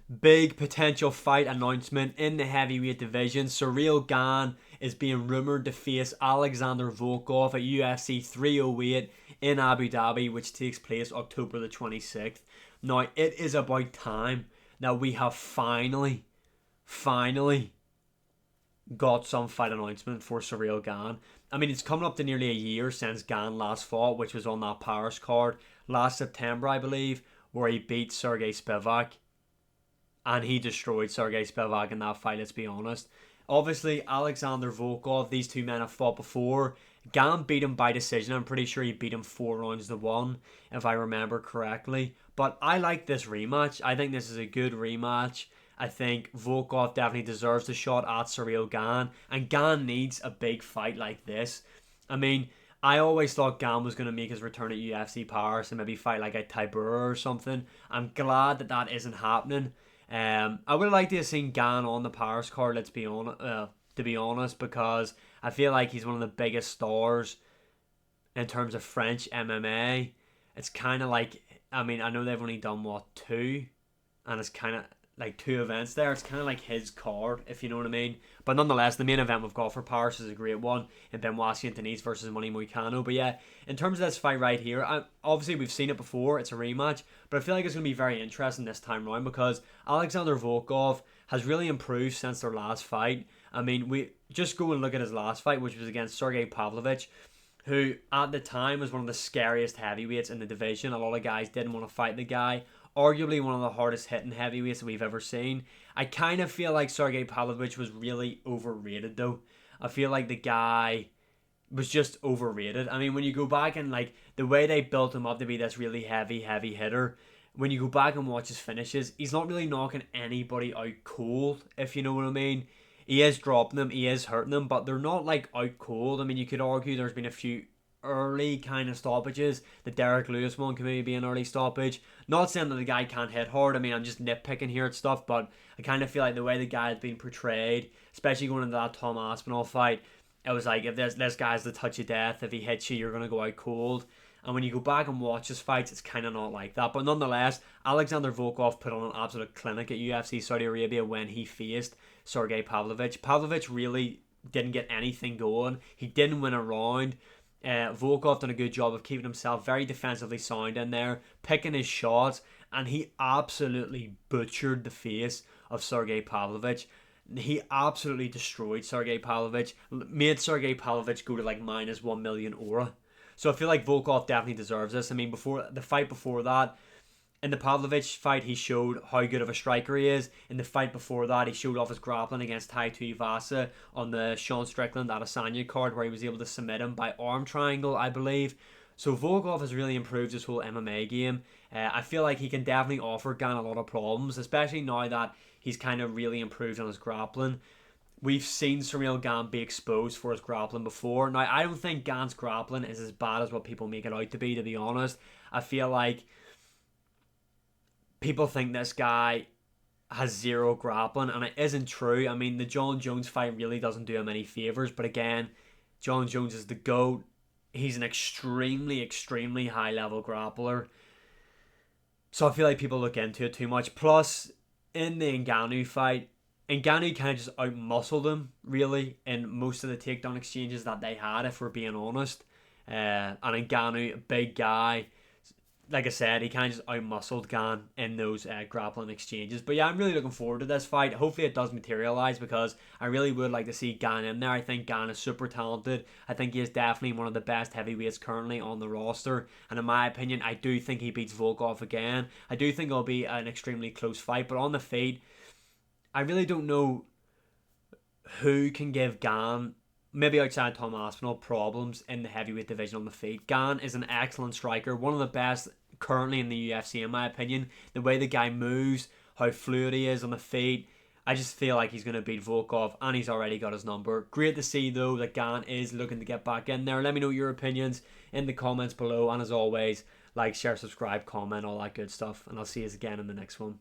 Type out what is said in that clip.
big potential fight announcement in the heavyweight division. Ciryl Gane is being rumoured to face Alexander Volkov at UFC 308 in Abu Dhabi, which takes place October the 26th. Now, it is about time that we have finally got some fight announcement for Ciryl Gane. I mean, it's coming up to nearly a year since Gane last fought, which was on that Paris card last September, I believe, where he beat Sergey Spivak. And he destroyed Sergey Spivak in that fight, let's be honest. Obviously, Alexander Volkov, these two men have fought before. Gane beat him by decision. I'm pretty sure he beat him 4-1, if I remember correctly. But I like this rematch. I think this is a good rematch. I think Volkov definitely deserves the shot at Ciryl Gane. And Gane needs a big fight like this. I mean, I always thought Gane was going to make his return at UFC Paris and maybe fight like a Tybura or something. I'm glad that that isn't happening. I would like to have seen Gane on the Paris card, let's be honest, to be honest, because I feel like he's one of the biggest stars in terms of French MMA. It's kind of like, I mean, I know they've only done, what, two? And it's kind of like two events there. It's kind of like his card, if you know what I mean. But nonetheless, the main event we've got for Paris is a great one, in Benoit Saint-Denis versus Money Moicano. But yeah, in terms of this fight right here, obviously we've seen it before. It's a rematch, but I feel like it's going to be very interesting this time around because Alexander Volkov has really improved since their last fight. I mean, we just go and look at his last fight, which was against Sergey Pavlovich, who at the time was one of the scariest heavyweights in the division. A lot of guys didn't want to fight the guy. Arguably one of the hardest hitting heavyweights that we've ever seen. I kind of feel like Sergey Pavlovich was really overrated though. I feel like the guy was just overrated. I mean, when you go back and like the way they built him up to be this really heavy hitter, when you go back and watch his finishes, he's not really knocking anybody out cold, if you know what I mean. He is dropping them, he is hurting them, but they're not like out cold. I mean, you could argue there's been a few early kind of stoppages. The Derek Lewis one could maybe be an early stoppage. Not saying that the guy can't hit hard. I mean, I'm just nitpicking here at stuff, but I kind of feel like the way the guy has been portrayed, especially going into that Tom Aspinall fight, it was like, if this guy's the touch of death, if he hits you, you're going to go out cold. And when you go back and watch his fights, it's kind of not like that. But nonetheless, Alexander Volkov put on an absolute clinic at UFC Saudi Arabia when he faced Sergey Pavlovich. Pavlovich really didn't get anything going. He didn't win a round. Volkov done a good job of keeping himself very defensively sound in there, picking his shots, and he absolutely butchered the face of Sergey Pavlovich. He absolutely destroyed Sergey Pavlovich, made Sergey Pavlovich go to like minus 1 million aura. So I feel like Volkov definitely deserves this. I mean, before the fight before that, in the Pavlovich fight, he showed how good of a striker he is. In the fight before that, he showed off his grappling against Tai Tuivasa on the Sean Strickland Adesanya card, where he was able to submit him by arm triangle, I believe. So Volkov has really improved his whole MMA game. I feel like he can definitely offer Gane a lot of problems, especially now that he's kind of really improved on his grappling. We've seen Ciryl Gane be exposed for his grappling before. Now, I don't think Gane's grappling is as bad as what people make it out to be honest. I feel like people think this guy has zero grappling, and it isn't true. I mean, the John Jones fight really doesn't do him any favours, but again, John Jones is the GOAT. He's an extremely high level grappler. So I feel like people look into it too much. Plus, in the Ngannou fight, Ngannou kind of just out-muscled him, really, in most of the takedown exchanges that they had, if we're being honest. And Ngannou, a big guy, like I said, he kind of just out-muscled Gane in those grappling exchanges. But yeah, I'm really looking forward to this fight. Hopefully it does materialise, because I really would like to see Gane in there. I think Gane is super talented. I think he is definitely one of the best heavyweights currently on the roster. And in my opinion, I do think he beats Volkov again. I do think it'll be an extremely close fight. But on the feet, I really don't know who can give Gane, maybe outside Tom Aspinall, problems in the heavyweight division on the feet. Gane is an excellent striker, one of the best currently in the UFC in my opinion. The way the guy moves, how fluid he is on the feet, I just feel like he's going to beat Volkov, and he's already got his number. Great to see though that Gane is looking to get back in there. Let me know your opinions in the comments below, and as always, like, share, subscribe, comment, all that good stuff, and I'll see you again in the next one.